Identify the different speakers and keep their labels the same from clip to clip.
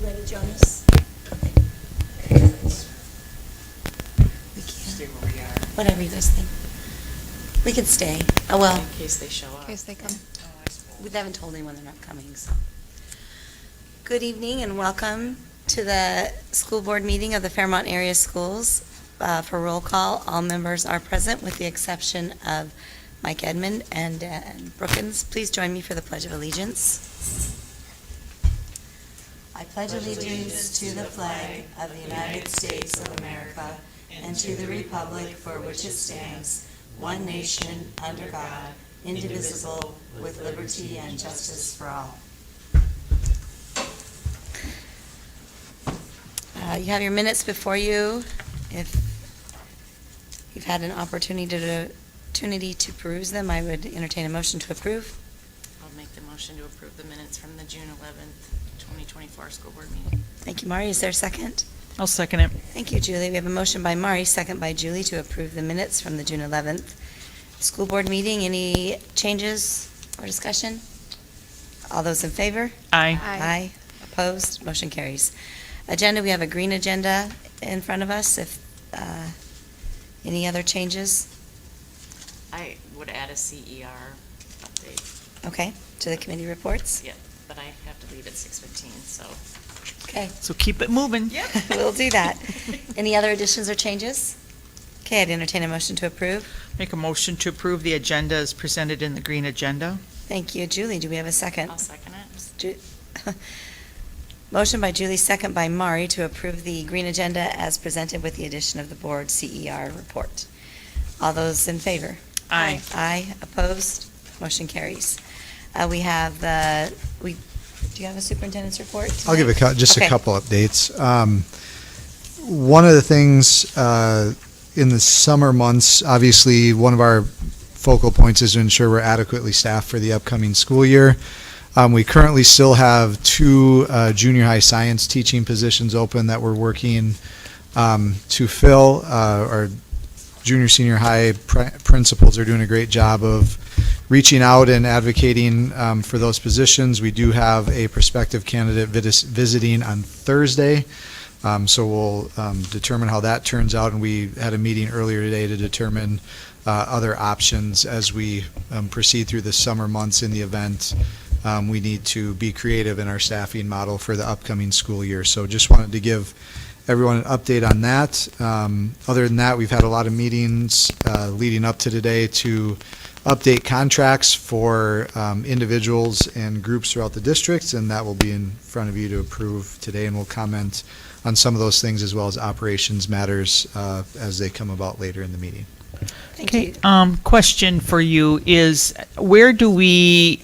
Speaker 1: Ready, Jonas? We
Speaker 2: Stay
Speaker 1: can,
Speaker 2: where we are.
Speaker 1: whatever you guys think. We can stay. Oh, well,
Speaker 2: In case they show up.
Speaker 3: In case they come.
Speaker 2: Oh, I suppose.
Speaker 1: we haven't told anyone they're not coming, so. Good evening and welcome to the school board meeting of the Fairmont Area Schools. For roll call, all members are present with the exception of Mike Edmond and Brookins. Please join me for the Pledge of Allegiance. I pledge allegiance to the flag of the United States of America and to the republic for which it stands, one nation, under God, indivisible, with liberty and justice for all. You have your minutes before you. If you've had an opportunity to peruse them, I would entertain a motion to approve.
Speaker 2: I'll make the motion to approve the minutes from the June 11th, 2024 school board meeting.
Speaker 1: Thank you, Mari. Is there a second?
Speaker 4: I'll second it.
Speaker 1: Thank you, Julie. We have a motion by Mari, second by Julie, to approve the minutes from the June 11th school board meeting. Any changes or discussion? All those in favor?
Speaker 4: Aye.
Speaker 1: Aye. Opposed? Motion carries. Agenda, we have a green agenda in front of us. If any other changes?
Speaker 2: I would add a CER update,
Speaker 1: Okay, to the committee reports?
Speaker 2: but I have to leave at 6:15, so.
Speaker 1: Okay,
Speaker 4: So keep it moving.
Speaker 1: we'll do that. Any other additions or changes? Okay, I'd entertain a motion to approve.
Speaker 4: Make a motion to approve the agenda as presented in the green agenda.
Speaker 1: Thank you, Julie. Do we have a second?
Speaker 2: I'll second it.
Speaker 1: Ju- Motion by Julie, second by Mari, to approve the green agenda as presented with the addition of the board CER report. All those in favor?
Speaker 4: Aye.
Speaker 1: Aye. Opposed? Motion carries. We have do you have a superintendent's report?
Speaker 5: I'll give just
Speaker 1: Okay.
Speaker 5: a couple updates. One of the things in the summer months, obviously, one of our focal points is to ensure we're adequately staffed for the upcoming school year. We currently still have two junior high science teaching positions open that we're working to fill. Our junior, senior high principals are doing a great job of reaching out and advocating for those positions. We do have a prospective candidate visiting on Thursday, so we'll determine how that turns out. And we had a meeting earlier today to determine other options as we proceed through the summer months in the event we need to be creative in our staffing model for the upcoming school year. So just wanted to give everyone an update on that. Other than that, we've had a lot of meetings leading up to today to update contracts for individuals and groups throughout the districts, and that will be in front of you to approve today, and we'll comment on some of those things as well as operations matters as they come about later in the meeting.
Speaker 1: Thank you.
Speaker 4: Question for you is, where do we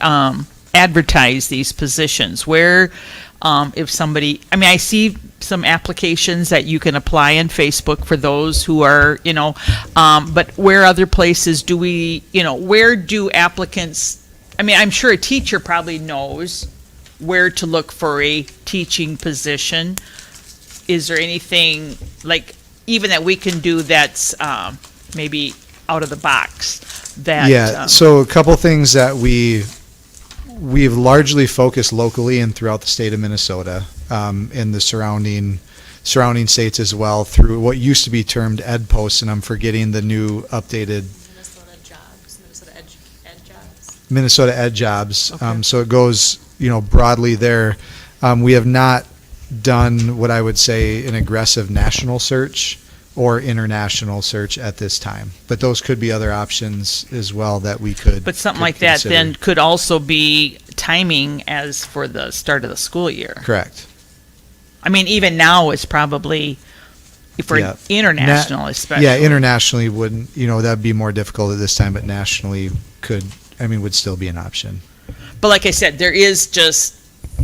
Speaker 4: advertise these positions? Where, if somebody, I see some applications that you can apply on Facebook for those who are, but where other places do we, where do applicants, I'm sure a teacher probably knows where to look for a teaching position. Is there anything, like, even that we can do that's maybe out of the box that?
Speaker 5: Yeah, so a couple things that we've largely focused locally and throughout the state of Minnesota, and the surrounding states as well, through what used to be termed Ed Posts, and I'm forgetting the new updated
Speaker 2: Minnesota jobs,
Speaker 5: Minnesota Ed Jobs.
Speaker 4: Okay.
Speaker 5: So it goes, broadly there. We have not done what I would say an aggressive national search or international search at this time, but those could be other options as well that we could.
Speaker 4: But something
Speaker 5: could
Speaker 4: like that
Speaker 5: consider.
Speaker 4: then could also be timing as for the start of the school year.
Speaker 5: Correct.
Speaker 4: Even now is probably, if we're
Speaker 5: Yeah.
Speaker 4: international especially.
Speaker 5: Yeah, internationally wouldn't, that'd be more difficult at this time, but nationally would still be an option.
Speaker 4: But like I said, there is just,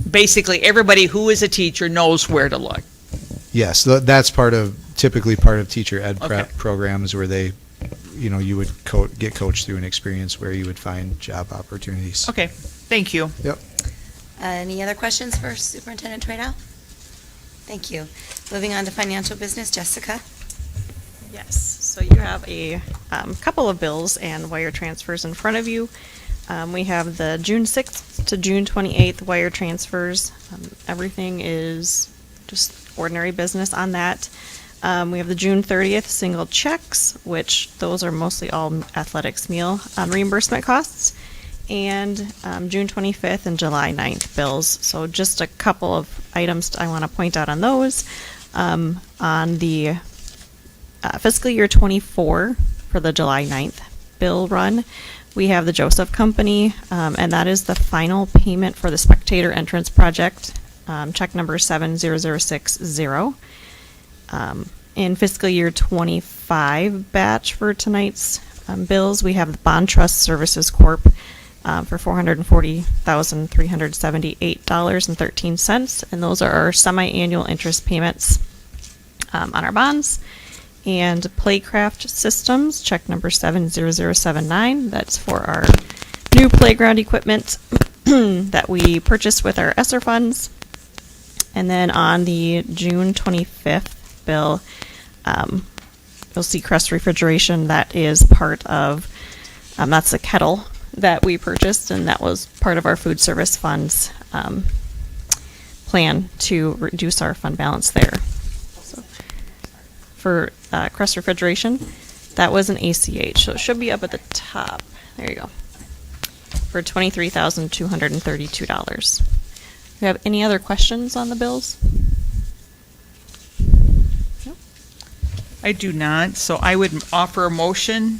Speaker 4: basically everybody who is a teacher knows where to look.
Speaker 5: Yes, that's typically part of teacher ed prep
Speaker 4: Okay.
Speaker 5: programs where they, you would get coached through an experience where you would find job opportunities.
Speaker 4: Okay, thank you.
Speaker 1: Any other questions for Superintendent Tradow? Thank you. Moving on to financial business, Jessica.
Speaker 3: Yes, so you have a couple of bills and wire transfers in front of you. We have the June 6th to June 28th wire transfers. Everything is just ordinary business on that. We have the June 30th single checks, which those are mostly all athletics meal reimbursement costs, and June 25th and July 9th bills. So just a couple of items I want to point out on those. On the fiscal year 24 for the July 9th bill run, we have the Joseph Company, and that is the final payment for the spectator entrance project, check number 70060. In fiscal year 25 batch for tonight's bills, we have the Bond Trust Services Corp. For $440,378.13, and those are our semi-annual interest payments on our bonds. And Playcraft Systems, check number 70079. That's for our new playground equipment that we purchased with our ESSER funds. And then on the June 25th bill, you'll see Crest Refrigeration. That is part of, that's a kettle that we purchased, and that was part of our food service funds plan to reduce our fund balance there. So for Crest Refrigeration, that was an ACH, so it should be up at the top. There you go. For $23,232. Do you have any other questions on the bills? Nope.
Speaker 4: I do not, so I would offer a motion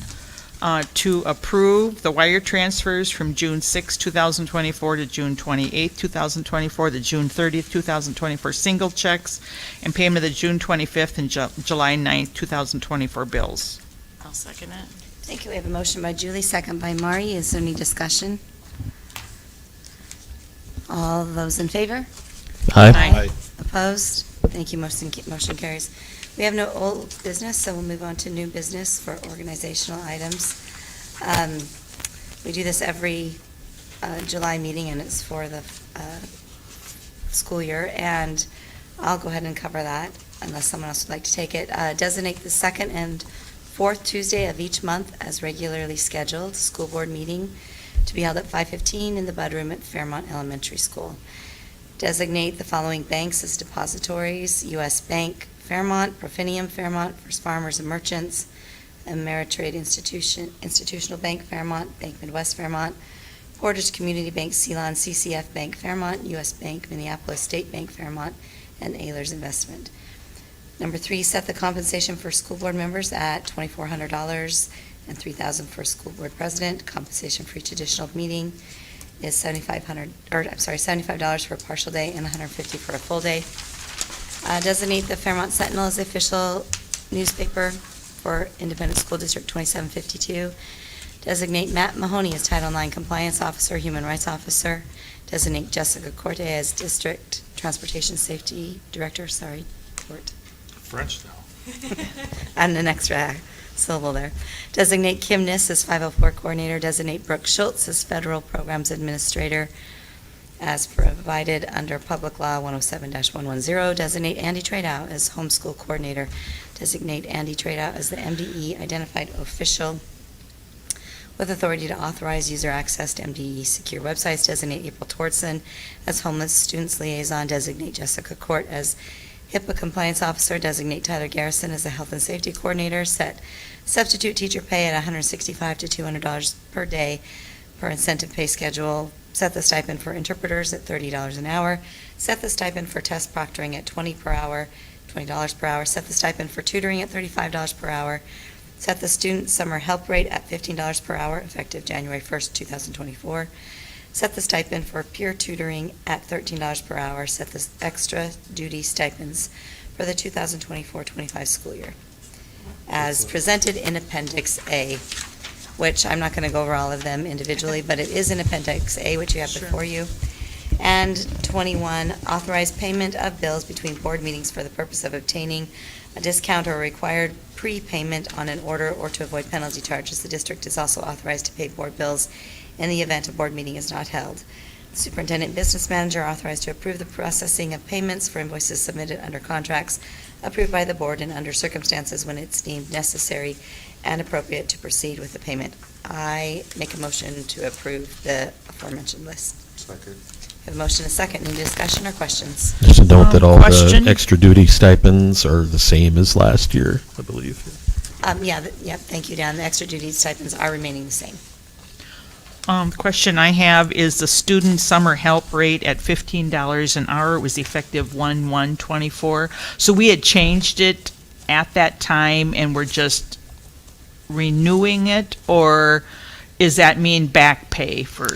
Speaker 4: to approve the wire transfers from June 6, 2024 to June 28, 2024, the June 30th, 2024 single checks, and payment of the June 25th and July 9th, 2024 bills.
Speaker 2: I'll second it.
Speaker 1: Thank you. We have a motion by Julie, second by Mari. Is there any discussion? All those in favor?
Speaker 2: Aye.
Speaker 1: Opposed? Thank you. Motion carries. We have no old business, so we'll move on to new business for organizational items. We do this every July meeting, and it's for the school year, and I'll go ahead and cover that unless someone else would like to take it. Designate the second and fourth Tuesday of each month as regularly scheduled school board meeting to be held at 5:15 in the Bud Room at Fairmont Elementary School. Designate the following banks as depositories: U.S. Bank Fairmont, Profinium Fairmont, First Farmers and Merchants, Ameritrade Institutional Bank Fairmont, Bank Midwest Fairmont, Portage Community Bank Ceylon, CCF Bank Fairmont, U.S. Bank Minneapolis, State Bank Fairmont, and Ehlers Investment. Number 3, set the compensation for school board members at $2,400 and $3,000 for school board president. Compensation for each additional meeting is $75 for a partial day and $150 for a full day. Designate the Fairmont Sentinel as the official newspaper for Independent School District 2752. Designate Matt Mahoney as Title IX Compliance Officer, Human Rights Officer. Designate Jessica Corte as District Transportation Safety Director.
Speaker 6: French now.
Speaker 1: And an extra syllable there. Designate Kim Niss as 504 Coordinator. Designate Brooke Schultz as Federal Programs Administrator as provided under Public Law 107-110. Designate Andy Tradow as Homeschool Coordinator. Designate Andy Tradow as the MDE Identified Official with authority to authorize user access to MDE secure websites. Designate April Tortson as Homeless Students Liaison. Designate Jessica Court as HIPAA Compliance Officer. Designate Tyler Garrison as the Health and Safety Coordinator. Set substitute teacher pay at $165 to $200 per day per incentive pay schedule. Set the stipend for interpreters at $30 an hour. Set the stipend for test proctoring at $20 per hour. Set the stipend for tutoring at $35 per hour. Set the student summer help rate at $15 per hour, effective January 1st, 2024. Set the stipend for peer tutoring at $13 per hour. Set the extra duty stipends for the 2024-25 school year, as presented in Appendix A, which I'm not going to go over all of them individually, but it is in Appendix A, which you have before you. And 21, authorize payment of bills between board meetings for the purpose of obtaining a discount or required prepayment on an order or to avoid penalty charges. The district is also authorized to pay board bills in the event a board meeting is not held. The superintendent and business manager are authorized to approve the processing of payments for invoices submitted under contracts approved by the board and under circumstances when it's deemed necessary and appropriate to proceed with the payment I make a motion to approve the aforementioned list.
Speaker 6: Second.
Speaker 1: Have a motion and a second. Any discussion or questions?
Speaker 7: Just a note that all
Speaker 4: Question?
Speaker 7: the extra duty stipends are the same as last year, I believe.
Speaker 1: Thank you, Dan. The extra duty stipends are remaining the same.
Speaker 4: The question I have is the student summer help rate at $15 an hour. It was effective 1/1/24. So we had changed it at that time and we're just renewing it, or is that mean back pay for?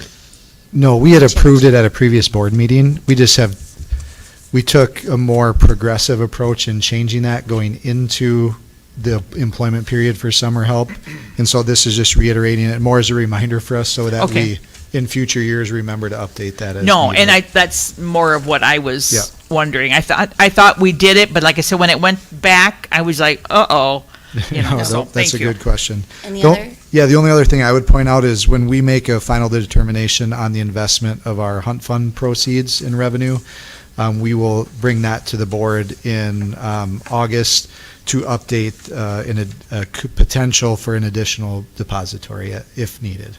Speaker 5: No, we had approved it at a previous board meeting. We took a more progressive approach in changing that going into the employment period for summer help. And so this is just reiterating it more as a reminder for us so that
Speaker 4: Okay.
Speaker 5: we, in future years, remember to update that as
Speaker 4: No,
Speaker 5: needed.
Speaker 4: and that's more of what I was
Speaker 5: Yeah.
Speaker 4: wondering. I thought we did it, but like I said, when it went back, I was like, uh-oh.
Speaker 5: No,
Speaker 4: So,
Speaker 5: that's
Speaker 4: thank
Speaker 5: a
Speaker 4: you.
Speaker 5: good question.
Speaker 1: Any
Speaker 5: The-
Speaker 1: other?
Speaker 5: Yeah, the only other thing I would point out is when we make a final determination on the investment of our hunt fund proceeds in revenue, we will bring that to the board in August to update potential for an additional depository if needed.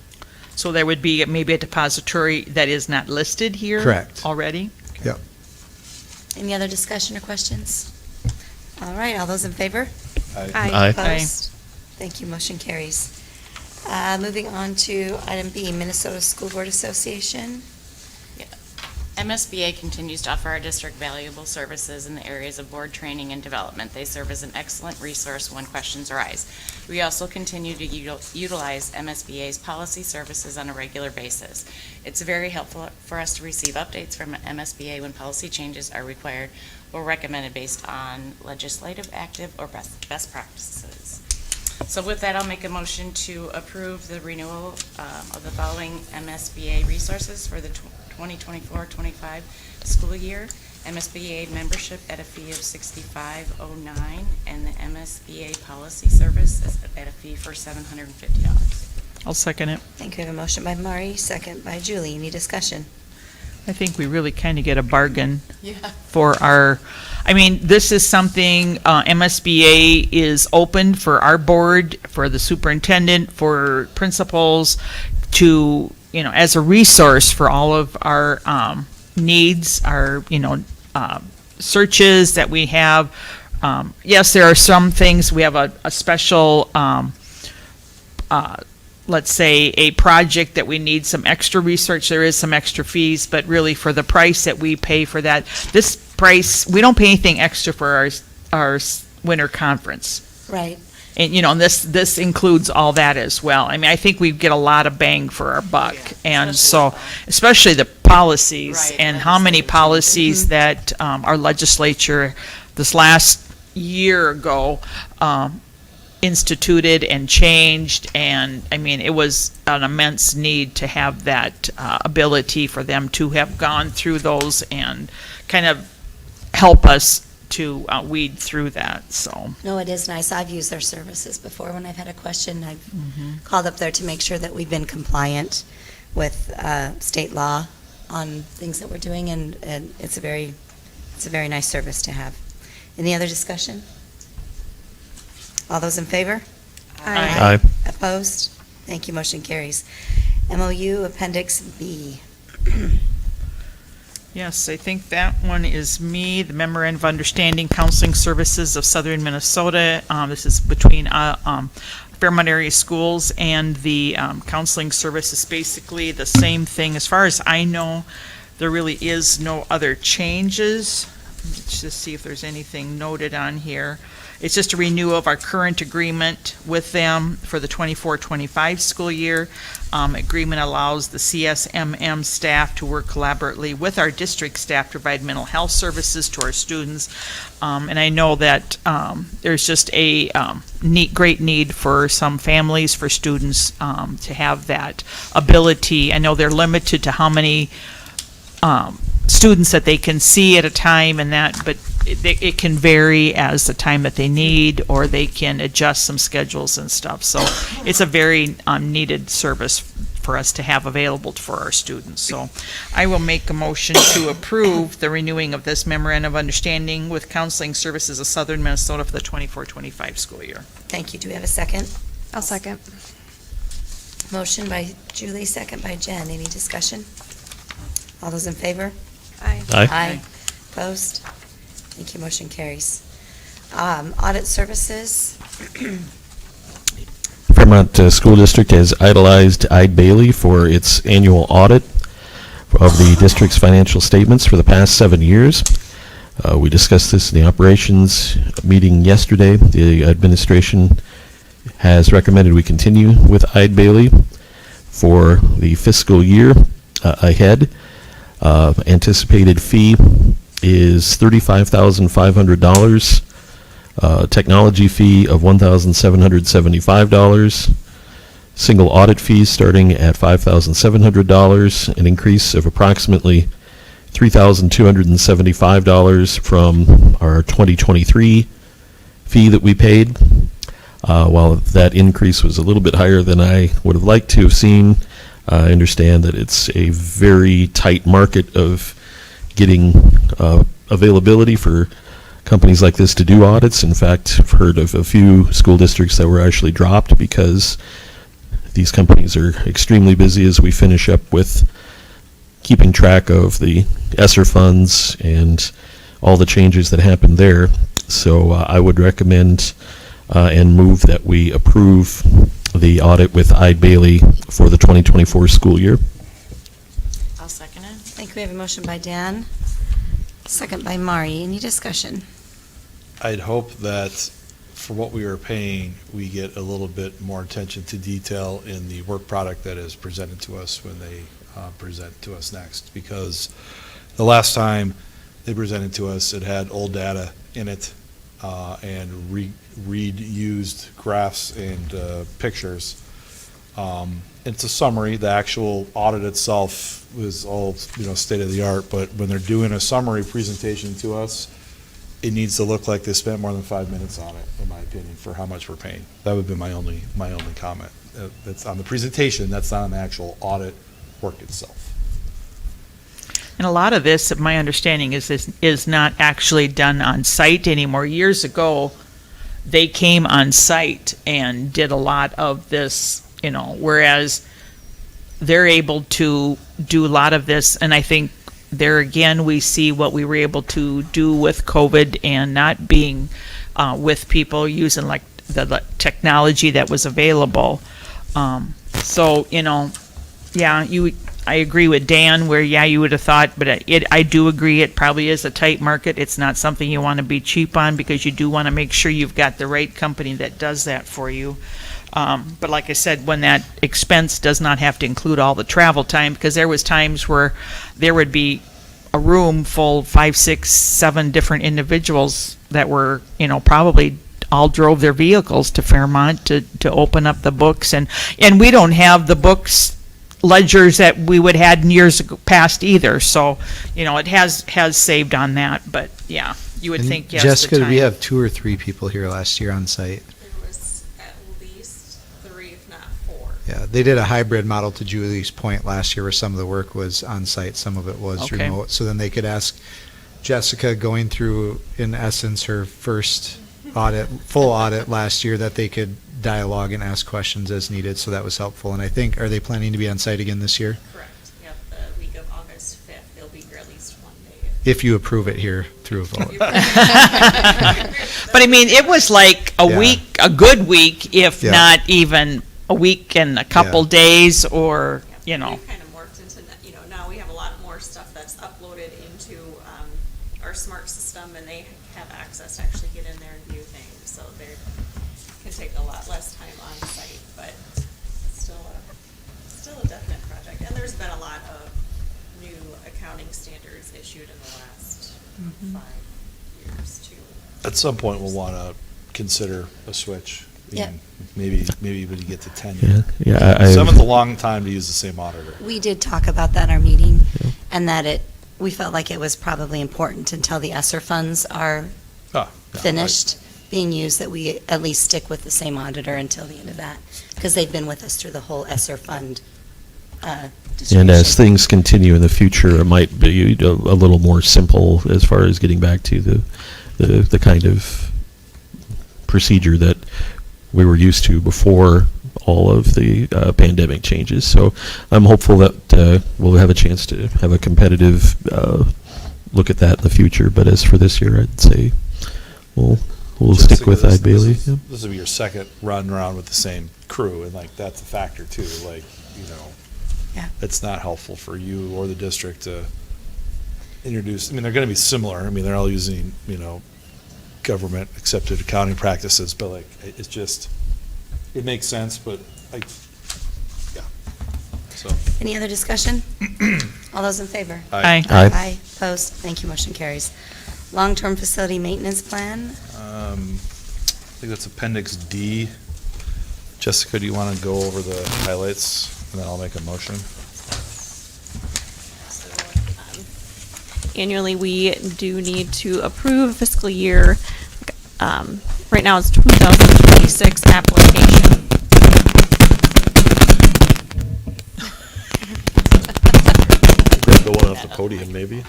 Speaker 4: So there would be maybe a depository that is not listed here?
Speaker 5: Correct.
Speaker 4: Already?
Speaker 1: Any other discussion or questions? All right, all those in favor?
Speaker 7: Aye.
Speaker 1: Opposed? Thank you, motion carries. Moving on to item B, Minnesota School Board Association.
Speaker 2: MSBA continues to offer our district valuable services in the areas of board training and development. They serve as an excellent resource when questions arise. We also continue to utilize MSBA's policy services on a regular basis. It's very helpful for us to receive updates from MSBA when policy changes are required or recommended based on legislative, active, or best practices. So with that, I'll make a motion to approve the renewal of the following MSBA resources for the 2024-25 school year. MSBA membership at a fee of $65.09, and the MSBA policy service is at a fee for $750.
Speaker 4: I'll second it.
Speaker 1: Thank you. I have a motion by Mari, second by Julie. Any discussion?
Speaker 4: I think we really kind of get a bargain
Speaker 2: Yeah.
Speaker 4: for our, this is something, MSBA is open for our board, for the superintendent, for principals, to, as a resource for all of our needs, our, searches that we have. Yes, there are some things, we have a special, let's say, a project that we need some extra research, there is some extra fees, but really for the price that we pay for that, this price, we don't pay anything extra for our winter conference.
Speaker 1: Right.
Speaker 4: And, this includes all that as well. I think we get a lot of bang for our buck.
Speaker 2: Yeah,
Speaker 4: And
Speaker 2: especially
Speaker 4: so, especially the policies
Speaker 2: Right,
Speaker 4: and how many
Speaker 2: legislative
Speaker 4: policies that our legislature this last year ago instituted and changed. And, it was an immense need to have that ability for them to have gone through those and kind of help us to weed through that, so.
Speaker 1: No, it is nice. I've used their services before. When I've had a question, I've called up there to make sure that we've been compliant with state law on things that we're doing, and it's a very nice service to have. Any other discussion? All those in favor?
Speaker 7: Aye.
Speaker 1: Opposed? Thank you, motion carries. MOU Appendix B.
Speaker 4: Yes, I think that one is me, the Memorandum of Understanding Counseling Services of Southern Minnesota. This is between Fairmont area schools and the counseling services, basically the same thing. As far as I know, there really is no other changes. Let's just see if there's anything noted on here. It's just a renewal of our current agreement with them for the 24-25 school year. Agreement allows the CSMM staff to work collaboratively with our district staff to provide mental health services to our students. And I know that there's just a great need for some families, for students to have that ability. I know they're limited to how many students that they can see at a time and that, but it can vary as the time that they need, or they can adjust some schedules and stuff. So it's a very needed service for us to have available for our students. So I will make a motion to approve the renewing of this memorandum of understanding with Counseling Services of Southern Minnesota for the 24-25 school year.
Speaker 1: Thank you. Do we have a second?
Speaker 3: I'll second.
Speaker 1: Motion by Julie, second by Jen. Any discussion? All those in favor?
Speaker 3: Aye.
Speaker 7: Aye.
Speaker 1: Opposed? Thank you, motion carries. Audit services,
Speaker 7: Fairmont School District has idolized Eide Bailey for its annual audit of the district's financial statements for the past 7 years. We discussed this in the operations meeting yesterday. The administration has recommended we continue with Eide Bailey for the fiscal year ahead. Anticipated fee is $35,500. Technology fee of $1,775. Single audit fees starting at $5,700, an increase of approximately $3,275 from our 2023 fee that we paid. While that increase was a little bit higher than I would have liked to have seen, I understand that it's a very tight market of getting availability for companies like this to do audits. In fact, I've heard of a few school districts that were actually dropped because these companies are extremely busy as we finish up with keeping track of the ESSER funds and all the changes that happened there. So I would recommend and move that we approve the audit with Eide Bailey for the 2024 school year.
Speaker 2: I'll second it.
Speaker 1: I think we have a motion by Dan, second by Mari. Any discussion?
Speaker 6: I'd hope that for what we are paying, we get a little bit more attention to detail in the work product that is presented to us when they present to us next. Because the last time they presented to us, it had old data in it and reused graphs and pictures. It's a summary. The actual audit itself was all, state of the art. But when they're doing a summary presentation to us, it needs to look like they spent more than 5 minutes on it, in my opinion, for how much we're paying. That would be my only comment. That's on the presentation. That's not on the actual audit work itself.
Speaker 4: And a lot of this, my understanding, is not actually done on site anymore. Years ago, they came on site and did a lot of this, whereas they're able to do a lot of this. And I think there again, we see what we were able to do with COVID and not being with people using like the technology that was available. So, I agree with Dan where, you would have thought, but I do agree it probably is a tight market. It's not something you want to be cheap on because you do want to make sure you've got the right company that does that for you. But like I said, when that expense does not have to include all the travel time, because there was times where there would be a room full 5, 6, 7 different individuals that were, probably all drove their vehicles to Fairmont to open up the books. And we don't have the books ledgers that we would had in years past either. So, it has saved on that. But yeah, you would think, yes,
Speaker 5: Jessica,
Speaker 4: the
Speaker 5: did we
Speaker 4: time.
Speaker 5: have 2 or 3 people here last year on site?
Speaker 8: There was at least 3, if not 4.
Speaker 5: Yeah, they did a hybrid model to Julie's point last year where some of the work was on site, some of it was
Speaker 4: Okay.
Speaker 5: remote. So then they could ask Jessica going through, in essence, her first full audit last year, that they could dialogue and ask questions as needed. So that was helpful. And I think, are they planning to be on site again this year?
Speaker 8: Correct. Yep, the week of August 5th, they'll be here at least one day.
Speaker 5: If you approve it here through a vote.
Speaker 4: But I mean, it was like a
Speaker 5: Yeah.
Speaker 4: week, a good week, if
Speaker 5: Yeah.
Speaker 4: not even a week and a couple
Speaker 5: Yeah.
Speaker 4: days, or,
Speaker 8: We've kind of morphed into, now we have a lot more stuff that's uploaded into our smart system, and they have access to actually get in there and view things. So they can take a lot less time on site, but still a definite project. And there's been a lot of new accounting standards issued in the last 5 years too.
Speaker 6: At some point, we'll want to consider a switch.
Speaker 1: Yeah.
Speaker 6: Maybe even get to 10.
Speaker 7: Yeah.
Speaker 6: 7's a long time to use the same auditor.
Speaker 1: We did talk about that in our meeting, and that we felt like it was probably important until the ESSER funds are
Speaker 6: Ah, yeah,
Speaker 1: finished being used, that we at least stick with the same auditor until the end of that, because they've been with us through the whole ESSER fund
Speaker 7: And
Speaker 1: distribution.
Speaker 7: as things continue in the future, it might be a little more simple as far as getting back to the kind of procedure that we were used to before all of the pandemic changes. So I'm hopeful that we'll have a chance to have a competitive look at that in the future. But as for this year, I'd say we'll stick with Ide Bailey. Yep.
Speaker 6: This will be your second run around with the same crew, and like that's a factor too. Like,
Speaker 1: Yeah.
Speaker 6: it's not helpful for you or the district to introduce. I mean, they're going to be similar. I mean, they're all using government accepted accounting practices, but like it's just it makes sense. But yeah. So
Speaker 1: Any other discussion? All those in favor?
Speaker 4: Aye.
Speaker 7: Aye.
Speaker 1: Aye. Opposed? Thank you. Motion carries. Long-term facility maintenance plan.
Speaker 6: I think that's Appendix D. Jessica, do you want to go over the highlights, and then I'll make a motion?
Speaker 3: Annually, we do need to approve fiscal year, right now it's 2026 application.
Speaker 7: Grab the one off the podium, maybe.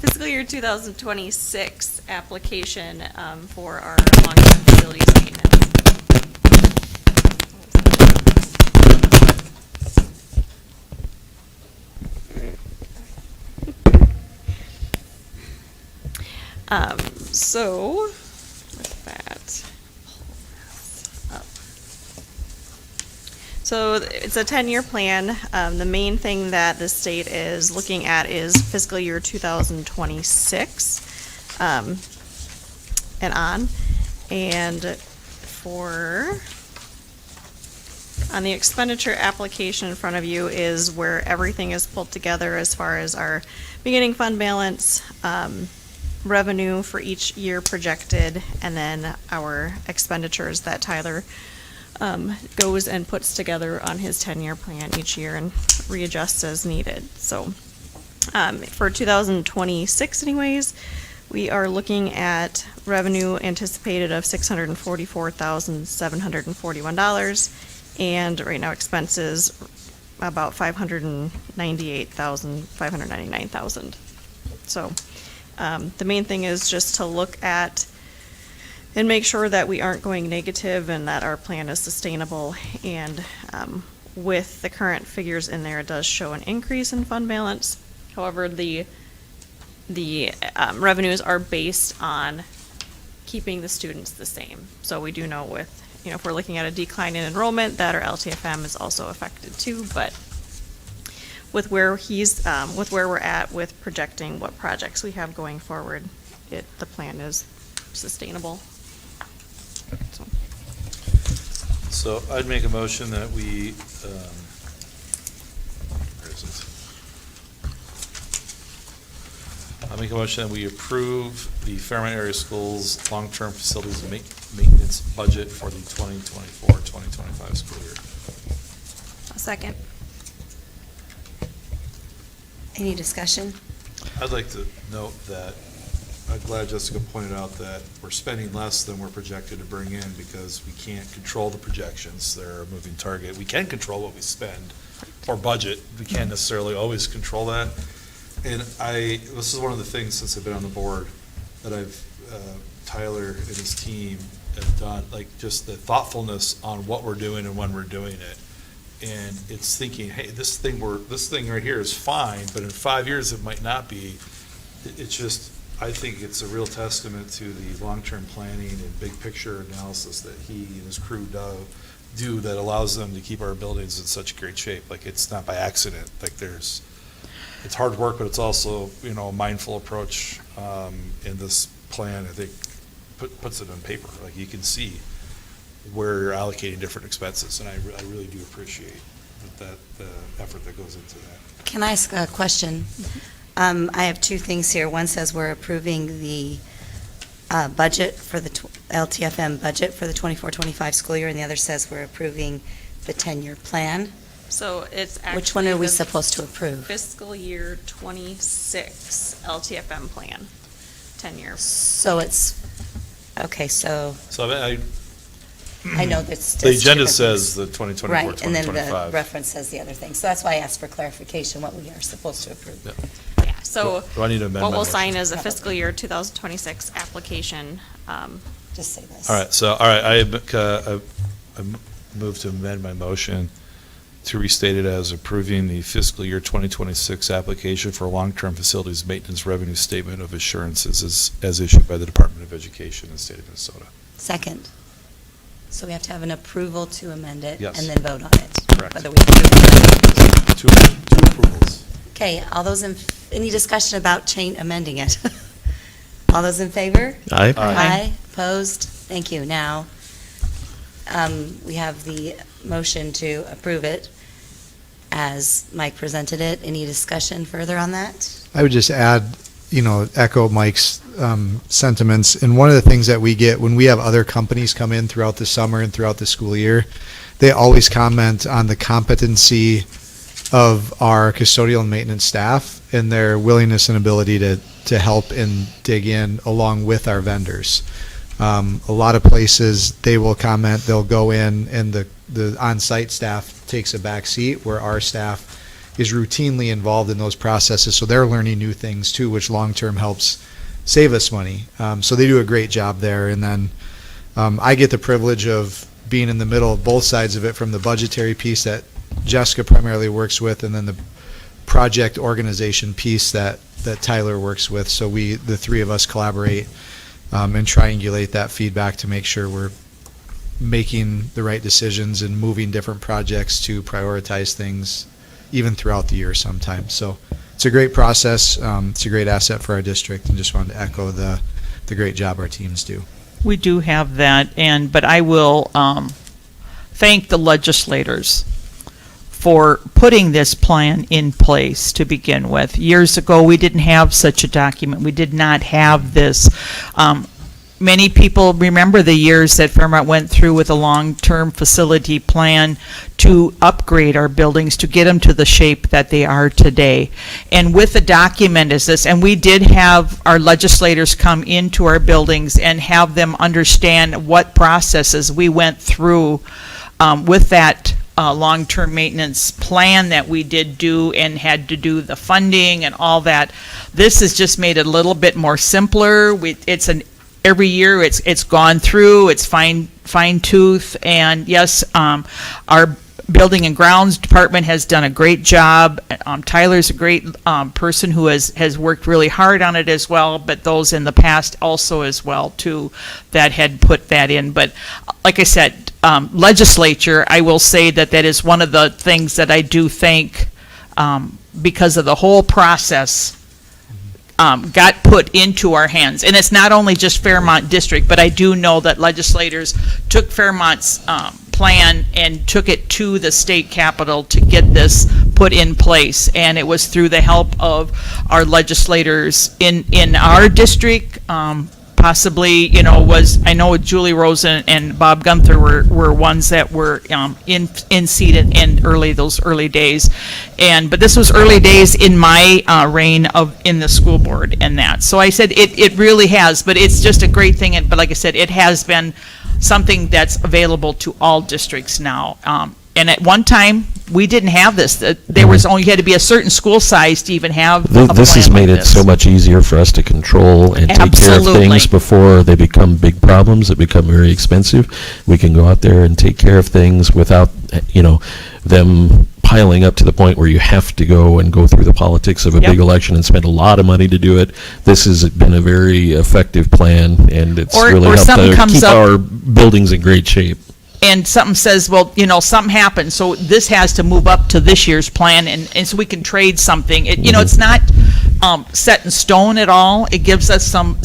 Speaker 3: Fiscal year 2026 application for our long-term facilities maintenance. So, with that, pull this up. So it's a 10-year plan. The main thing that the state is looking at is fiscal year 2026 and on. And on the expenditure application in front of you is where everything is pulled together as far as our beginning fund balance, revenue for each year projected, and then our expenditures that Tyler goes and puts together on his 10-year plan each year and readjusts as needed. So for 2026 anyways, we are looking at revenue anticipated of $644,741, and right now expenses about $599,000. So the main thing is just to look at and make sure that we aren't going negative and that our plan is sustainable. And with the current figures in there, it does show an increase in fund balance. However, the revenues are based on keeping the students the same. So we do know with, if we're looking at a decline in enrollment, that our LTFM is also affected too. But with where with where we're at with projecting what projects we have going forward, the plan is sustainable.
Speaker 6: So I'd make a motion that we, where is it? I'll make a motion that we approve the Fairmont Area Schools long-term facilities maintenance budget for the 2024-2025 school year.
Speaker 1: A second. Any discussion?
Speaker 6: I'd like to note that I'm glad Jessica pointed out that we're spending less than we're projected to bring in because we can't control the projections. They're a moving target. We can control what we spend or budget. We can't necessarily always control that. And this is one of the things since I've been on the board that Tyler and his team have done, like just the thoughtfulness on what we're doing and when we're doing it. And it's thinking, hey, this thing right here is fine, but in 5 years it might not be. It's just, I think it's a real testament to the long-term planning and big picture analysis that he and his crew do that allows them to keep our buildings in such great shape. Like, it's not by accident. Like, it's hard work, but it's also, a mindful approach. In this plan, I think, puts it on paper. Like, you can see where you're allocating different expenses, and I really do appreciate the effort that goes into that.
Speaker 1: Can I ask a question? I have two things here. One says we're approving the budget for the LTFM budget for the 24-25 school year, and the other says we're approving the 10-year plan.
Speaker 3: So it's actually.
Speaker 1: Which one are we
Speaker 3: the
Speaker 1: supposed to approve?
Speaker 3: Fiscal year 26 LTFM plan, 10-year.
Speaker 1: So it's, okay, so
Speaker 6: So
Speaker 1: I know that's.
Speaker 6: the agenda
Speaker 1: different
Speaker 6: says
Speaker 1: things.
Speaker 6: the 2024,
Speaker 1: Right, and then
Speaker 6: 2025.
Speaker 1: the reference says the other thing. So that's why I asked for clarification, what we are supposed to approve.
Speaker 6: Yeah.
Speaker 3: Yeah, so
Speaker 6: Do I need to amend
Speaker 3: what
Speaker 6: my
Speaker 3: we'll
Speaker 6: motion?
Speaker 3: sign is a fiscal year 2026 application.
Speaker 1: Just say this.
Speaker 6: All right, so, I move to amend my motion to restate it as approving the fiscal year 2026 application for long-term facilities maintenance revenue statement of assurances as issued by the Department of Education in the state of Minnesota.
Speaker 1: Second. So we have to have an approval to amend it.
Speaker 6: Yes.
Speaker 1: And then vote on it.
Speaker 6: Correct.
Speaker 1: Whether we approve it.
Speaker 6: Two approvals.
Speaker 1: Okay, all those any discussion about amending it? All those in favor?
Speaker 7: Aye.
Speaker 1: Aye. Opposed? Thank you. Now, we have the motion to approve it as Mike presented it. Any discussion further on that?
Speaker 5: I would just add, echo Mike's sentiments. And one of the things that we get when we have other companies come in throughout the summer and throughout the school year, they always comment on the competency of our custodial and maintenance staff and their willingness and ability to help and dig in along with our vendors. A lot of places they will comment, they'll go in, and the on-site staff takes a back seat where our staff is routinely involved in those processes. So they're learning new things too, which long-term helps save us money. So they do a great job there. And then I get the privilege of being in the middle of both sides of it, from the budgetary piece that Jessica primarily works with, and then the project organization piece that Tyler works with. So the three of us collaborate and triangulate that feedback to make sure we're making the right decisions and moving different projects to prioritize things even throughout the year sometimes. So it's a great process. It's a great asset for our district, and just wanted to echo the great job our teams do.
Speaker 4: We do have that, but I will thank the legislators for putting this plan in place to begin with. Years ago, we didn't have such a document. We did not have this. Many people remember the years that Fairmont went through with a long-term facility plan to upgrade our buildings, to get them to the shape that they are today. And with a document as this, and we did have our legislators come into our buildings and have them understand what processes we went through with that long-term maintenance plan that we did do, and had to do the funding and all that. This has just made it a little bit more simpler. Every year it's gone through, it's fine tooth, and yes, our building and grounds department has done a great job. Tyler's a great person who has worked really hard on it as well, but those in the past also as well too that had put that in. But like I said, legislature, I will say that is one of the things that I do think, because of the whole process got put into our hands. And it's not only just Fairmont District, but I do know that legislators took Fairmont's plan and took it to the state capitol to get this put in place. And it was through the help of our legislators in our district. Possibly, I know Julie Rosen and Bob Gunther were ones that were in seated in those early days, but this was early days in my reign in the school board and that. So I said it really has, but it's just a great thing. But like I said, it has been something that's available to all districts now. And at one time, we didn't have this. There was only, you had to be a certain school size to even have a plan
Speaker 7: This has made
Speaker 4: like
Speaker 7: it
Speaker 4: this.
Speaker 7: so much easier for us to control and take care of
Speaker 4: Absolutely.
Speaker 7: things before they become big problems, that become very expensive. We can go out there and take care of things without, them piling up to the point where you have to go through the politics of a
Speaker 4: Yep.
Speaker 7: big election and spend a lot of money to do it. This has been a very effective plan, and it's
Speaker 4: Or
Speaker 7: really helped
Speaker 4: something
Speaker 7: to
Speaker 4: comes
Speaker 7: keep
Speaker 4: up-
Speaker 7: our buildings in great shape.
Speaker 4: And something says, well, something happened, so this has to move up to this year's plan, and so we can trade something. It's not set in stone at all. It gives us some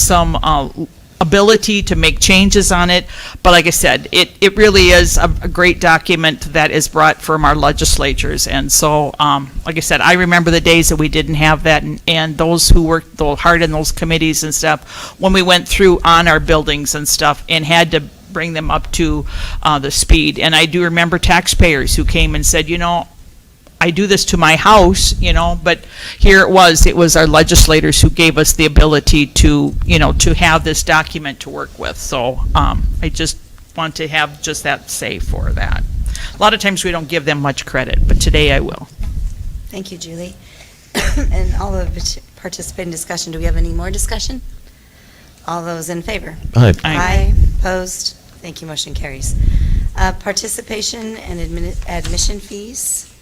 Speaker 4: ability to make changes on it. But like I said, it really is a great document that is brought from our legislatures. And so, like I said, I remember the days that we didn't have that, and those who worked hard in those committees and stuff, when we went through on our buildings and stuff and had to bring them up to the speed. And I do remember taxpayers who came and said, I do this to my house, but here it was our legislators who gave us the ability to have this document to work with. So I just want to have just that say for that. A lot of times we don't give them much credit, but today I will.
Speaker 1: Thank you, Julie. And all of the participating discussion, do we have any more discussion? All those in favor?
Speaker 7: Aye.
Speaker 4: Aye.
Speaker 1: Opposed? Thank you, motion carries. Participation and admission fees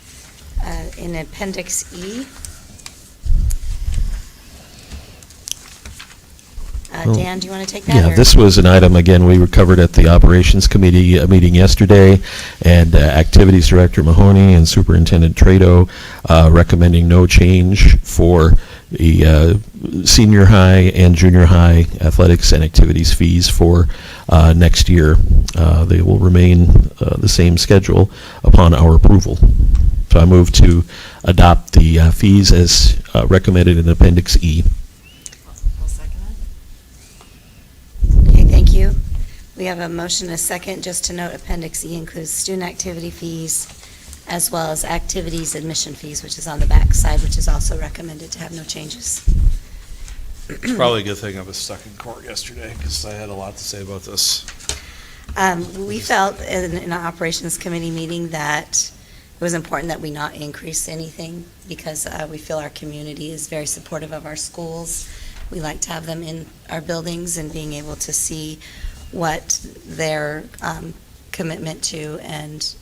Speaker 1: in Appendix E. Dan, do you want to take that?
Speaker 7: Yeah,
Speaker 1: or-
Speaker 7: this was an item, again, we covered at the Operations Committee meeting yesterday, and Activities Director Mahoney and Superintendent Trado recommending no change for the senior high and junior high athletics and activities fees for next year. They will remain the same schedule upon our approval. So I move to adopt the fees as recommended in Appendix E.
Speaker 2: I'll second
Speaker 1: Okay, thank you. We have a motion and a second. Just to note, Appendix E includes student activity fees as well as activities admission fees, which is on the back side, which is also recommended to have no changes.
Speaker 6: Probably a good thing I was stuck in court yesterday, because I had a lot to say about this.
Speaker 1: We felt in an operations committee meeting that it was important that we not increase anything because we feel our community is very supportive of our schools. We like to have them in our buildings and being able to see what their commitment to and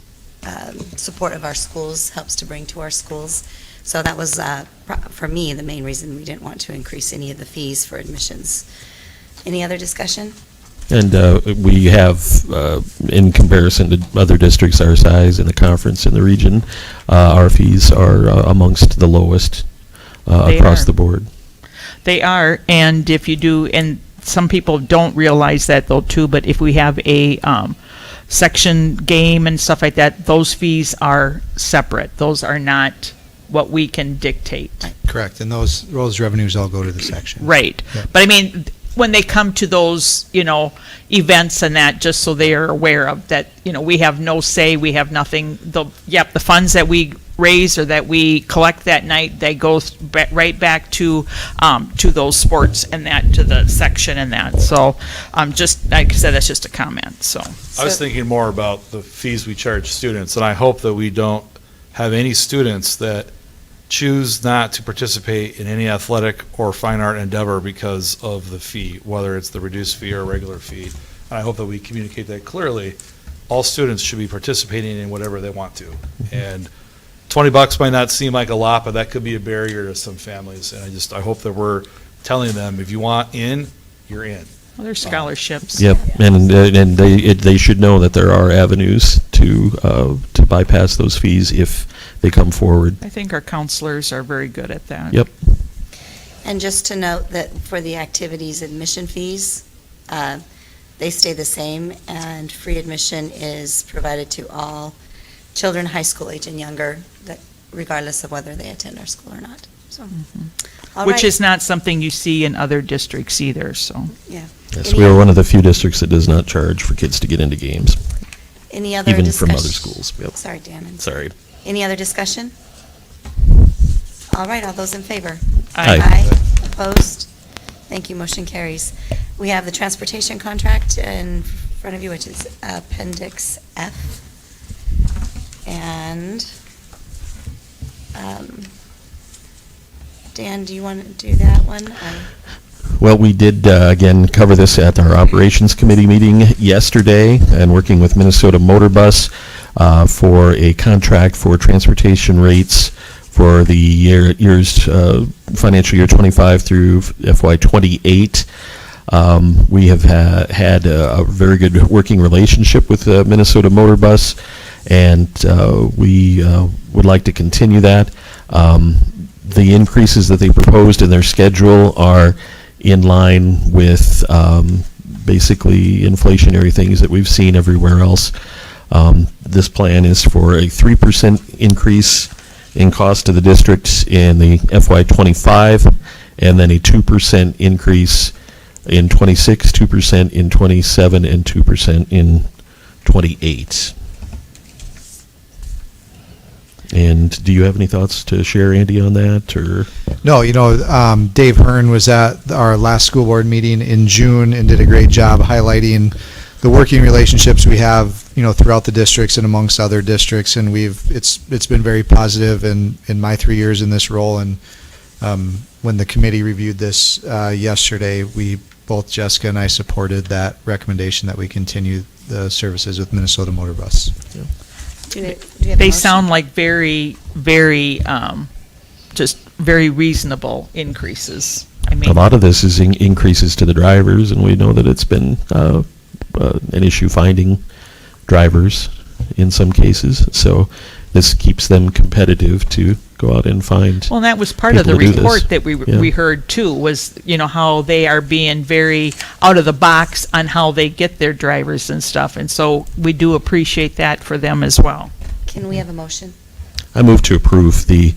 Speaker 1: support of our schools helps to bring to our schools. So that was, for me, the main reason we didn't want to increase any of the fees for admissions. Any other discussion?
Speaker 7: And we have, in comparison to other districts our size in the conference in the region, our fees are amongst the lowest
Speaker 4: They
Speaker 7: across
Speaker 4: are.
Speaker 7: the board.
Speaker 4: They are, and if you do, and some people don't realize that though too, but if we have a section game and stuff like that, those fees are separate. Those are not what we can dictate.
Speaker 5: Correct, and those revenues all go to the section.
Speaker 4: Right.
Speaker 5: Yeah.
Speaker 4: But I mean, when they come to those, events and that, just so they are aware of that, we have no say, we have nothing. The funds that we raise or that we collect that night, they go right back to those sports and that, to the section and that. So, just, like I said, that's just a comment, so.
Speaker 6: I was thinking more about the fees we charge students, and I hope that we don't have any students that choose not to participate in any athletic or fine art endeavor because of the fee, whether it's the reduced fee or regular fee. And I hope that we communicate that clearly. All students should be participating in whatever they want to. And $20 might not seem like a lot, but that could be a barrier to some families. And I hope that we're telling them, if you want in, you're in.
Speaker 4: Well, there's scholarships.
Speaker 7: Yep, and they should know that there are avenues to bypass those fees if they come forward.
Speaker 4: I think our counselors are very good at that.
Speaker 7: Yep.
Speaker 1: And just to note that for the activities admission fees, they stay the same, and free admission is provided to all children high school age and younger, that regardless of whether they attend our school or not. So, all
Speaker 4: Which
Speaker 1: right.
Speaker 4: is not something you see in other districts either, so.
Speaker 1: Yeah.
Speaker 7: Yes,
Speaker 1: Any
Speaker 7: we are
Speaker 1: other-
Speaker 7: one of the few districts that does not charge for kids to get into games,
Speaker 1: Any other
Speaker 7: even
Speaker 1: discussion?
Speaker 7: from other schools. Yep.
Speaker 1: Sorry, Dan.
Speaker 7: Sorry.
Speaker 1: Any other discussion? All right, all those in favor?
Speaker 7: Aye.
Speaker 1: Opposed? Thank you, motion carries. We have the transportation contract in front of you, which is Appendix F. And, Dan, do you want to do that one?
Speaker 7: Well, we did, again, cover this at our Operations Committee meeting yesterday, and working with Minnesota Motor Bus for a contract for transportation rates for the years, financial year 25 through FY 28. We have had a very good working relationship with Minnesota Motor Bus, and we would like to continue that. The increases that they proposed in their schedule are in line with basically inflationary things that we've seen everywhere else. This plan is for a 3% increase in cost to the district in the FY 25, and then a 2% increase in 26, 2% in 27, and 2% in 28. And do you have any thoughts to share, Andy, on that, or?
Speaker 5: No, Dave Hearn was at our last school board meeting in June and did a great job highlighting the working relationships we have, throughout the districts and amongst other districts, and it's been very positive in my 3 years in this role. And when the committee reviewed this yesterday, both Jessica and I supported that recommendation that we continue the services with Minnesota Motor Bus.
Speaker 1: Do you have a
Speaker 4: They
Speaker 1: motion?
Speaker 4: sound like very, very, just very reasonable increases. I mean,
Speaker 7: A lot of this is increases to the drivers, and we know that it's been an issue finding drivers in some cases. So this keeps them competitive to go out and find.
Speaker 4: well, and that was part of the
Speaker 7: people to do this.
Speaker 4: report that we
Speaker 7: Yeah.
Speaker 4: heard too, was, how they are being very out of the box on how they get their drivers and stuff. And so we do appreciate that for them as well.
Speaker 1: Can we have a motion?
Speaker 7: I move to approve the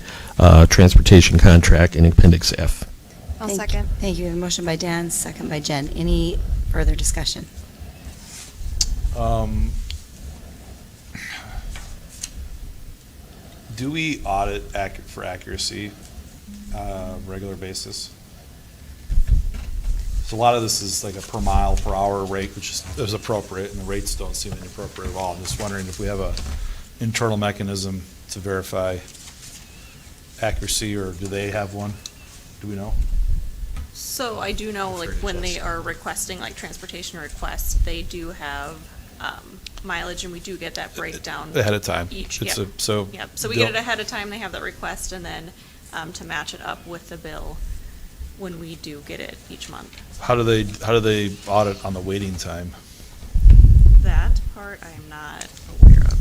Speaker 7: transportation contract in Appendix F.
Speaker 3: I'll
Speaker 1: Thank-
Speaker 3: second.
Speaker 1: Thank you. A motion by Dan, second by Jen. Any further discussion?
Speaker 6: Do we audit for accuracy, regular basis? So a lot of this is like a per mile per hour rate, which is appropriate, and the rates don't seem inappropriate at all. I'm just wondering if we have a internal mechanism to verify accuracy, or do they have one? Do we know?
Speaker 8: So I do know, like, when they are requesting, like, transportation requests, they do have mileage, and we do get that breakdown.
Speaker 6: Ahead of time.
Speaker 8: Each,
Speaker 6: It's
Speaker 8: yep.
Speaker 6: So.
Speaker 8: Yep, so we get it ahead of time, they have that request, and then to match it up with the bill when we do get it each month.
Speaker 6: How do they audit on the waiting time?
Speaker 8: That part I am not aware of.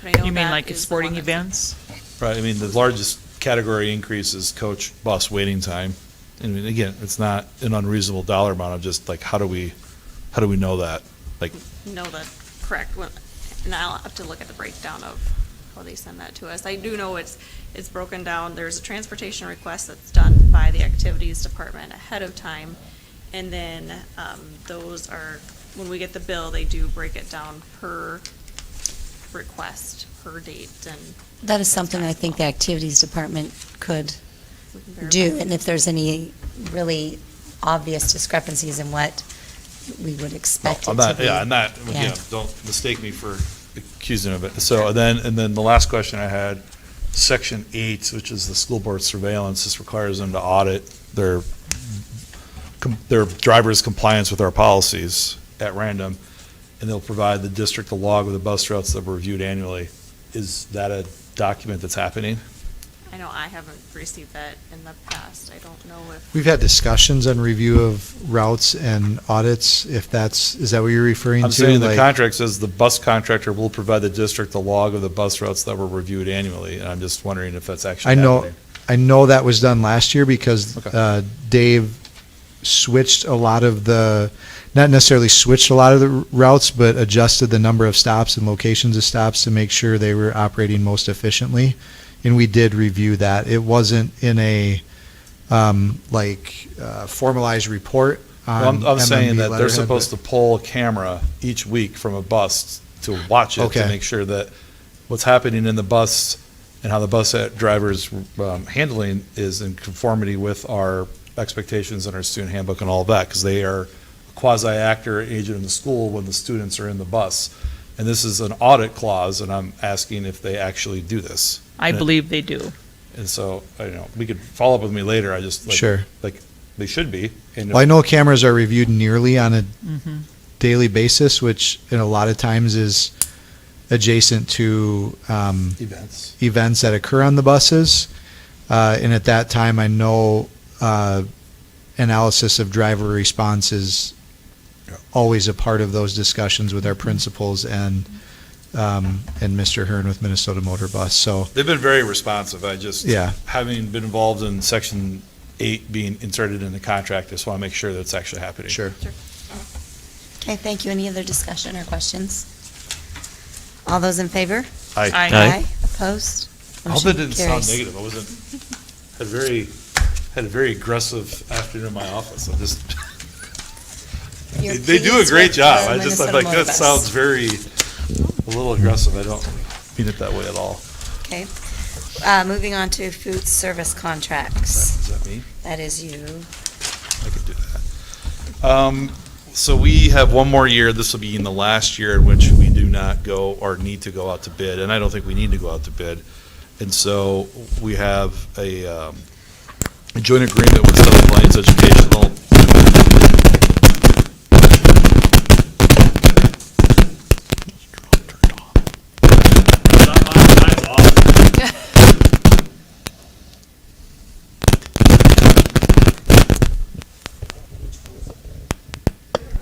Speaker 8: But I know
Speaker 4: You mean
Speaker 8: that
Speaker 4: like at
Speaker 8: is the
Speaker 4: sporting
Speaker 8: one that's-
Speaker 4: events?
Speaker 6: Right, I mean, the largest category increase is coach bus waiting time. I mean, again, it's not an unreasonable dollar amount of just like, how do we know that? Like,
Speaker 8: Know the correct one, and I'll have to look at the breakdown of how they send that to us. I do know it's broken down, there's a transportation request that's done by the activities department ahead of time, and then, those are, when we get the bill, they do break it down per request, per date, and.
Speaker 1: That is something I think the activities department could
Speaker 8: we can verify.
Speaker 1: do, and if there's any really obvious discrepancies in what we would expect it
Speaker 6: I'm
Speaker 1: to
Speaker 6: not,
Speaker 1: be.
Speaker 6: yeah, I'm not,
Speaker 1: Yeah.
Speaker 6: again, don't mistake me for accusing of it. So, and then the last question I had, Section 8, which is the school board surveillance, this requires them to audit their driver's compliance with our policies at random, and they'll provide the district a log of the bus routes that were reviewed annually. Is that a document that's happening?
Speaker 8: I know I haven't received that in the past, I don't know if.
Speaker 5: We've had discussions on review of routes and audits, is that what you're referring to?
Speaker 6: I'm saying the
Speaker 5: Like-
Speaker 6: contract says the bus contractor will provide the district a log of the bus routes that were reviewed annually, and I'm just wondering if that's actually happening.
Speaker 5: I know that was done last year because
Speaker 6: Okay.
Speaker 5: Dave switched a lot of not necessarily switched a lot of the routes, but adjusted the number of stops and locations of stops to make sure they were operating most efficiently. And we did review that. It wasn't in a formalized report.
Speaker 6: Well, I'm saying that they're
Speaker 5: letterhead,
Speaker 6: supposed to pull a camera each week from a bus to watch it, to
Speaker 5: Okay.
Speaker 6: make sure that what's happening in the bus and how the bus driver's handling is in conformity with our expectations and our student handbook and all of that, because they are a quasi-actor agent in the school when the students are in the bus. And this is an audit clause, and I'm asking if they actually do this.
Speaker 4: I believe they do.
Speaker 6: And so, we could follow up with me later, I just,
Speaker 5: Sure.
Speaker 6: they should be. And
Speaker 5: Well, I know cameras are reviewed nearly on a
Speaker 4: Mhm.
Speaker 5: daily basis, which in a lot of times is adjacent to
Speaker 6: events.
Speaker 5: events that occur on the buses. And at that time, I know analysis of driver response is
Speaker 6: Yeah.
Speaker 5: always a part of those discussions with our principals and Mr. Hearn with Minnesota Motor Bus. So,
Speaker 6: They've been very responsive. I just,
Speaker 5: yeah,
Speaker 6: having been involved in Section 8 being inserted in the contract, I just want to make sure that it's actually happening.
Speaker 5: sure.
Speaker 1: Okay, thank you. Any other discussion or questions? All those in favor?
Speaker 6: I
Speaker 7: Aye.
Speaker 1: Opposed?
Speaker 6: I hope
Speaker 1: Motion
Speaker 6: that didn't sound
Speaker 1: carries.
Speaker 6: negative. I wasn't, had a very aggressive afternoon in my office. I just,
Speaker 1: You're
Speaker 6: they do a
Speaker 1: pleased
Speaker 6: great
Speaker 1: with
Speaker 6: job.
Speaker 1: the
Speaker 6: I'm
Speaker 1: Minnesota
Speaker 6: like,
Speaker 1: Motor
Speaker 6: that
Speaker 1: Bus.
Speaker 6: sounds a little aggressive. I don't mean it that way at all.
Speaker 1: Okay. Moving on to food service contracts.
Speaker 6: Is that me?
Speaker 1: That is you.
Speaker 6: I could do that. So we have one more year. This will be in the last year in which we do not go or need to go out to bid, and I don't think we need to go out to bid. And so we have a joint agreement with Southern Plains Educational.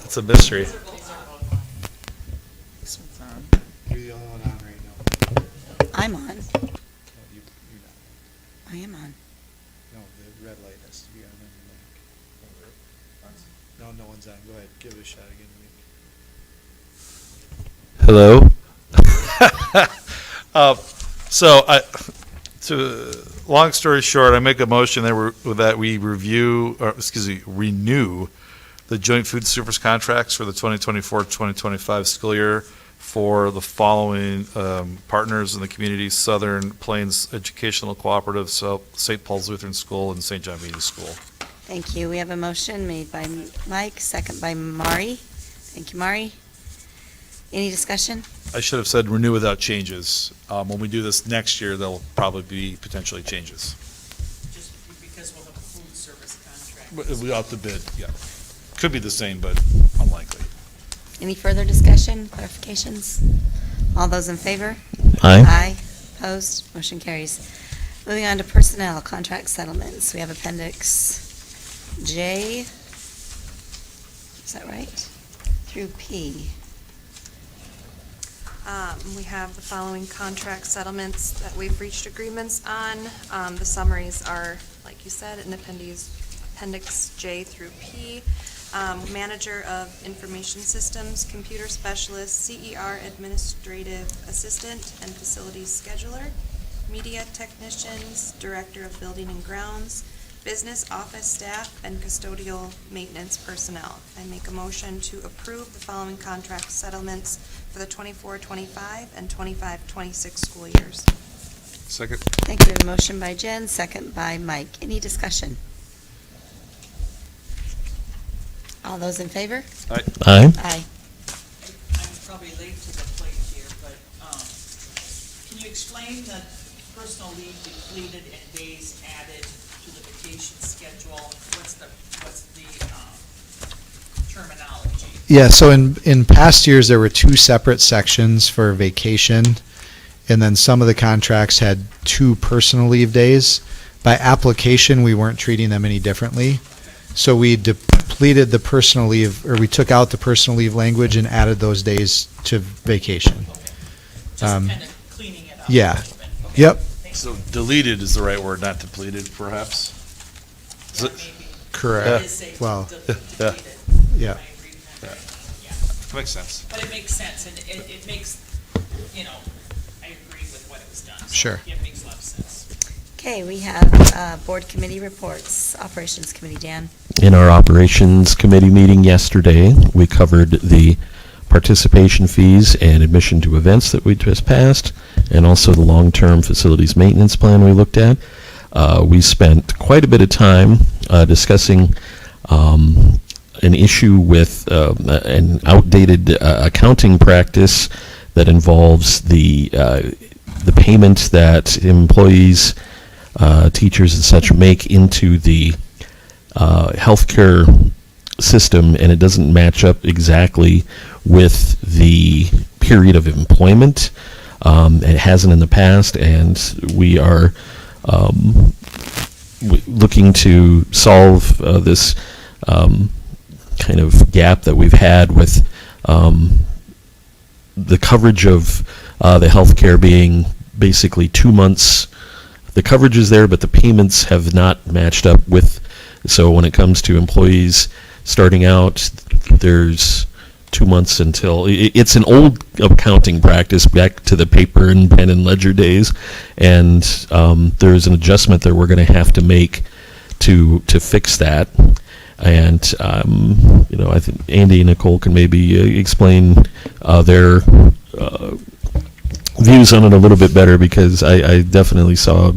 Speaker 6: It's a mystery.
Speaker 4: This one's on.
Speaker 5: You're the only one on right now.
Speaker 1: I'm on.
Speaker 5: You're not.
Speaker 1: I am on.
Speaker 5: No, the red light has to be on the mic. No, no one's on. Go ahead, give it a shot again, Mike.
Speaker 7: Hello?
Speaker 6: Long story short, I make a motion that we renew the joint food service contracts for the 2024-2025 school year for the following partners in the community: Southern Plains Educational Cooperative, St. Paul's Lutheran School, and St. John Meeting School.
Speaker 1: Thank you. We have a motion made by Mike, second by Mari. Thank you, Mari. Any discussion?
Speaker 6: I should have said renew without changes. When we do this next year, there'll probably be potentially changes.
Speaker 9: Just because we'll have a food service contract.
Speaker 6: Without the bid, yeah. Could be the same, but unlikely.
Speaker 1: Any further discussion, clarifications? All those in favor?
Speaker 7: Aye.
Speaker 1: Aye. Opposed? Motion carries. Moving on to personnel contract settlements. We have Appendix J. Is that right? Through P.
Speaker 10: We have the following contract settlements that we've reached agreements on. The summaries are, like you said, in Appendix J through P. Manager of Information Systems, Computer Specialist, CER Administrative Assistant, and Facilities Scheduler. Media Technicians, Director of Building and Grounds, Business Office Staff, and Custodial Maintenance Personnel. I make a motion to approve the following contract settlements for the 24-25 and 25-26 school years.
Speaker 6: Second.
Speaker 1: Thank you. A motion by Jen, second by Mike. Any discussion? All those in favor?
Speaker 7: Aye.
Speaker 1: Aye.
Speaker 9: I'm probably late to the plate here, but can you explain the personal leave depleted and days added to the vacation schedule? What's the terminology?
Speaker 5: Yeah, so in past years, there were two separate sections for vacation, and then some of the contracts had 2 personal leave days. By application, we weren't treating them any differently. So we depleted the personal leave, or we took out the personal leave language and added those days to vacation.
Speaker 9: Just kind of cleaning it up.
Speaker 5: yeah.
Speaker 9: A little bit. Okay.
Speaker 5: Yep,
Speaker 9: Thanks.
Speaker 6: So deleted is the right word, not depleted, perhaps? Is
Speaker 9: Yeah,
Speaker 6: it-
Speaker 9: maybe.
Speaker 5: correct.
Speaker 9: It is safe to
Speaker 5: Well,
Speaker 9: deleted.
Speaker 5: yeah.
Speaker 9: Am I reading that right? Yeah.
Speaker 6: Makes sense.
Speaker 9: But it makes sense, and it makes, I agree with what it was done. So
Speaker 5: Sure.
Speaker 9: It makes a lot of sense.
Speaker 1: Okay, we have board committee reports. Operations Committee, Dan.
Speaker 7: In our Operations Committee meeting yesterday, we covered the participation fees and admission to events that we just passed, and also the long-term facilities maintenance plan we looked at. We spent quite a bit of time discussing an issue with an outdated accounting practice that involves the payment that employees, teachers and such make into the healthcare system, and it doesn't match up exactly with the period of employment. It hasn't in the past, and we are looking to solve this kind of gap that we've had with the coverage of the healthcare being basically 2 months. The coverage is there, but the payments have not matched up with. So when it comes to employees starting out, there's 2 months until it's an old accounting practice back to the paper and pen and ledger days, and there's an adjustment that we're going to have to make to fix that. And I think Andy and Nicole can maybe explain their views on it a little bit better, because I definitely saw a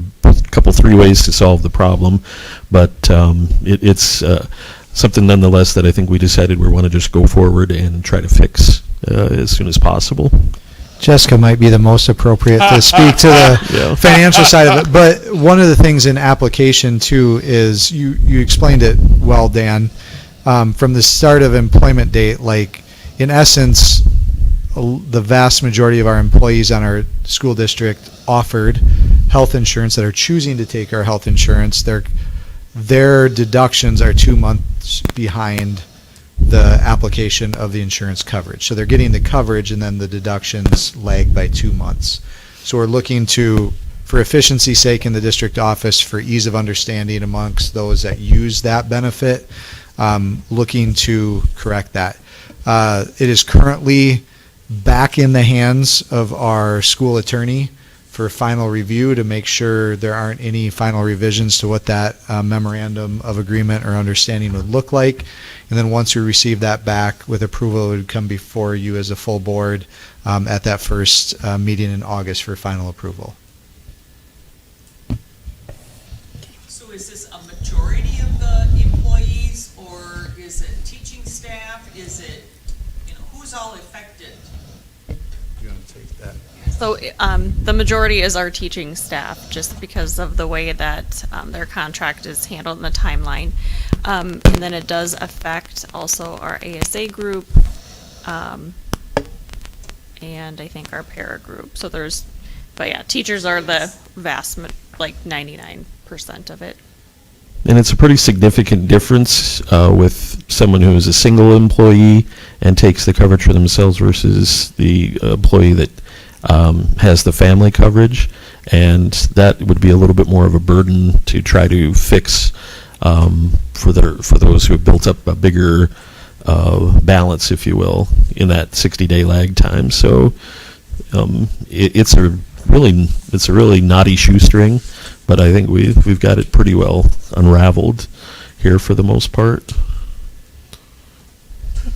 Speaker 7: couple, 3 ways to solve the problem, but it's something nonetheless that I think we decided we want to just go forward and try to fix as soon as possible.
Speaker 5: Jessica might be the most appropriate to speak to the
Speaker 7: Yeah.
Speaker 5: financial side of it. But one of the things in application too is you explained it well, Dan. From the start of employment date, like in essence, the vast majority of our employees on our school district offered health insurance that are choosing to take our health insurance. Their deductions are 2 months behind the application of the insurance coverage. So they're getting the coverage, and then the deductions lag by 2 months. So we're looking to, for efficiency's sake in the district office, for ease of understanding amongst those that use that benefit, looking to correct that. It is currently back in the hands of our school attorney for final review to make sure there aren't any final revisions to what that memorandum of agreement or understanding would look like. And then once we receive that back with approval, it would come before you as a full board at that first meeting in August for final approval.
Speaker 9: So is this a majority of the employees, or is it teaching staff? Is it, who's all affected?
Speaker 5: You want to take that?
Speaker 3: So the majority is our teaching staff, just because of the way that their contract is handled in the timeline. And then it does affect also our ASA group, and I think our para group. So but yeah, teachers are the vast, like 99% of it.
Speaker 7: And it's a pretty significant difference with someone who is a single employee and takes the coverage for themselves versus the employee that has the family coverage, and that would be a little bit more of a burden to try to fix for those who have built up a bigger balance, if you will, in that 60-day lag time. So it's a really knotty shoestring, but I think we've got it pretty well unraveled here for the most part.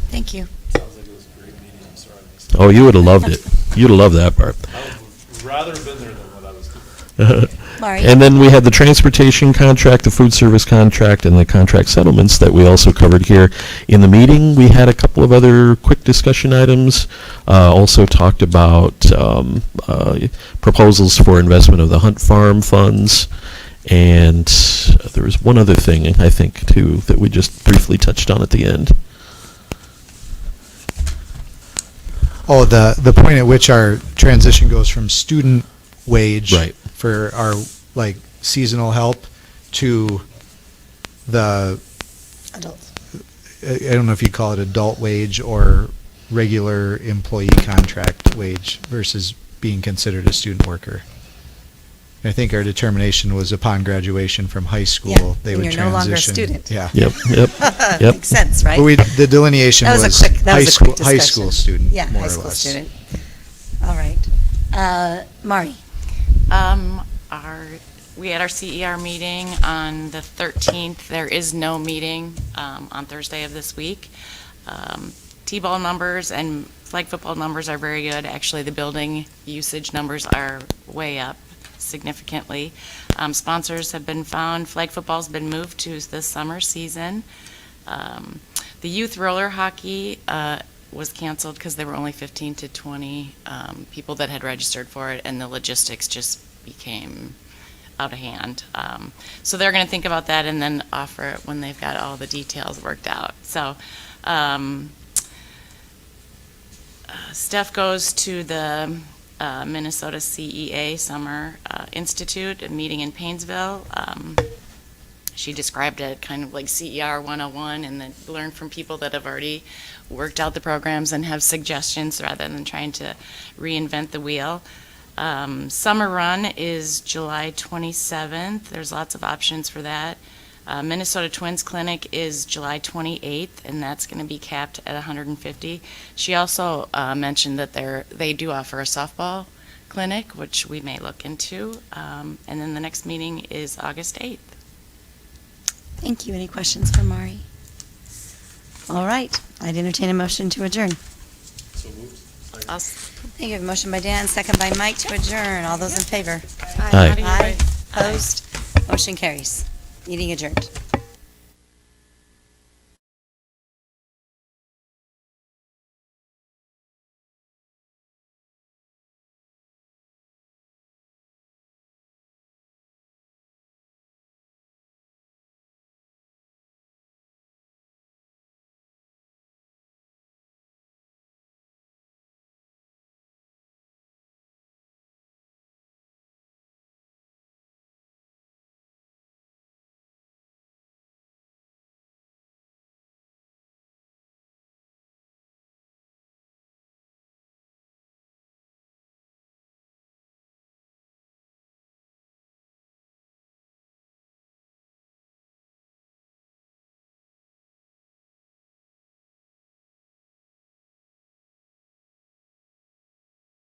Speaker 1: Thank you.
Speaker 6: Sounds like it was a great meeting. I'm sorry I missed it.
Speaker 7: Oh, you would have loved it. You'd have loved that part.
Speaker 6: I would rather have been there than what I was doing.
Speaker 1: Mari?
Speaker 7: And then we had the transportation contract, the food service contract, and the contract settlements that we also covered here. In the meeting, we had a couple of other quick discussion items. Also talked about proposals for investment of the Hunt Farm funds. And there was one other thing, I think, too, that we just briefly touched on at the end.
Speaker 5: Oh, the point at which our transition goes from student wage
Speaker 7: Right.
Speaker 5: for our seasonal help to the,
Speaker 1: Adults.
Speaker 5: I don't know if you call it adult wage or regular employee contract wage versus being considered a student worker. I think our determination was upon graduation from high school,
Speaker 1: Yeah,
Speaker 5: they
Speaker 1: when
Speaker 5: would
Speaker 1: you're no longer a
Speaker 5: transition.
Speaker 1: student.
Speaker 5: Yeah.
Speaker 7: Yep.
Speaker 1: Makes sense, right?
Speaker 5: But the delineation
Speaker 1: That was
Speaker 5: was
Speaker 1: a quick
Speaker 5: high school
Speaker 1: discussion.
Speaker 5: student,
Speaker 1: Yeah,
Speaker 5: more
Speaker 1: high
Speaker 5: or
Speaker 1: school
Speaker 5: less.
Speaker 1: student. All right. Mari?
Speaker 2: We had our CER meeting on the 13th. There is no meeting on Thursday of this week. T-ball numbers and flag football numbers are very good. Actually, the building usage numbers are way up significantly. Sponsors have been found. Flag football's been moved to this summer season. The youth roller hockey was canceled because there were only 15 to 20 people that had registered for it, and the logistics just became out of hand. So they're going to think about that and then offer it when they've got all the details worked out. So Steph goes to the Minnesota CEA Summer Institute, a meeting in Painesville. She described it kind of like CER 101, and then learn from people that have already worked out the programs and have suggestions rather than trying to reinvent the wheel. Summer Run is July 27th. There's lots of options for that. Minnesota Twins Clinic is July 28th, and that's going to be capped at 150. She also mentioned that they do offer a softball clinic, which we may look into. And then the next meeting is August 8th.
Speaker 1: Thank you. Any questions for Mari? All right. I'd entertain a motion to adjourn.
Speaker 6: So moved.
Speaker 1: Thank you. A motion by Dan, second by Mike to adjourn. All those in favor?
Speaker 7: Aye.
Speaker 1: Aye. Opposed? Motion carries. Meeting adjourned.